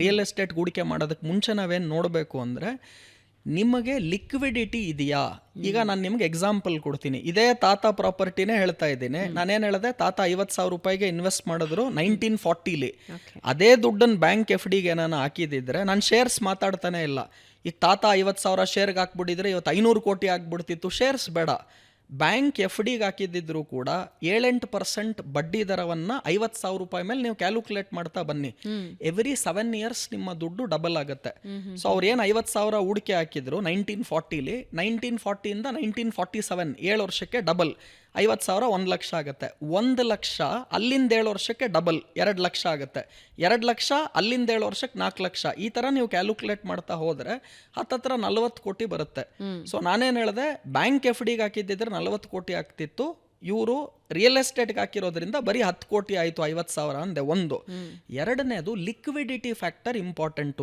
Real estate ಹೂಡಿಕೆ ಮಾಡೋದಕ್ಕೆ ಮುಂಚೆ ನಾವೇನು ನೋಡಬೇಕು ಅಂದರೆ ನಿಮಗೆ ಲಿಕ್ವಿಡಿಟಿ ಇದೆಯಾ. ಈಗ ನಾನು ನಿಮ್ಗೆ ಎಕ್ಸಾಂಪಲ್ ಕೊಡ್ತೀನಿ. ಇದೇ ತಾತ ಪ್ರಾಪರ್ಟಿನೇ ಹೇಳ್ತಾ ಇದ್ದೀನಿ. ನಾನೇನು ಹೇಳಿದೆ, ತಾತ 50,000 ರೂಪಾಯಿಗೆ ಇನ್ವೆಸ್ಟ್ ಮಾಡಿದ್ರು 1940ಲಿ. ಅದೇ ದುಡ್ಡನ್ನು ಬ್ಯಾಂಕ್ ಎಫ್ ಡಿಗೆ ನಾನು ಹಾಕಿದ್ದಿದ್ರೆ ನಾನು ಶೇರ್ಸ್ ಮಾತಾಡ್ತಾನೆ ಇಲ್ಲ. ಈಗ ತಾತ 50,000 ಶೇರ್ಗೆ ಹಾಕ್ಬಿಟ್ಟಿದ್ರೆ ಇವತ್ತು 500 ಕೋಟಿ ಆಗ್ಬಿಡ್ತಿತ್ತು. ಶೇರ್ಸ್ ಬೇಡ, ಬ್ಯಾಂಕ್ ಎಫ್ ಡಿಗೆ ಹಾಕಿದ್ದಿದ್ರು ಕೂಡ 7-8% ಬಡ್ಡಿ ದರವನ್ನು 50,000 ರೂಪಾಯಿ ಮೇಲೆ ನೀವು ಕ್ಯಾಲ್ಕುಲೇಟ್ ಮಾಡ್ತಾ ಬನ್ನಿ. ಎವ್ರಿ 7 ಇಯರ್ಸ್ ನಿಮ್ಮ ದುಡ್ಡು ಡಬಲ್ ಆಗುತ್ತೆ. ಸೊ ಅವ್ರು ಏನು 50,000 ಹೂಡಿಕೆ ಹಾಕಿದ್ರು 1940ಲಿ, 1940ಇಂದ 1947 7 ವರ್ಷಕ್ಕೆ ಡಬಲ್. 50,000 1 ಲಕ್ಷ ಆಗುತ್ತೆ. 1 ಲಕ್ಷ ಅಲ್ಲಿಂದ 7 ವರ್ಷಕ್ಕೆ ಡಬಲ್ 2 ಲಕ್ಷ ಆಗುತ್ತೆ. 2 ಲಕ್ಷ ಅಲ್ಲಿಂದ 7 ವರ್ಷಕ್ಕೆ 4 ಲಕ್ಷ. ಈ ಥರ ನೀವು ಕ್ಯಾಲ್ಕುಲೇಟ್ ಮಾಡ್ತಾ ಹೋದರೆ ಹತ್ತತ್ರ 40 ಕೋಟಿ ಬರುತ್ತೆ. ಸೊ ನಾನೇನು ಹೇಳಿದೆ, ಬ್ಯಾಂಕ್ ಎಫ್ ಡಿಗೆ ಹಾಕಿದ್ದಿದ್ರೆ 40 ಕೋಟಿ ಆಗ್ತಿತ್ತು. ಇವರು ರಿಯಲ್ ಎಸ್ಟೇಟ್ಗೆ ಹಾಕಿರೋದ್ರಿಂದ ಬರೀ 10 ಕೋಟಿ ಆಯಿತು 50,000 ಅಂದೆ. ಒಂದು. ಎರಡನೇದು ಲಿಕ್ವಿಡಿಟಿ ಫ್ಯಾಕ್ಟರ್ ಇಂಪಾರ್ಟೆಂಟು.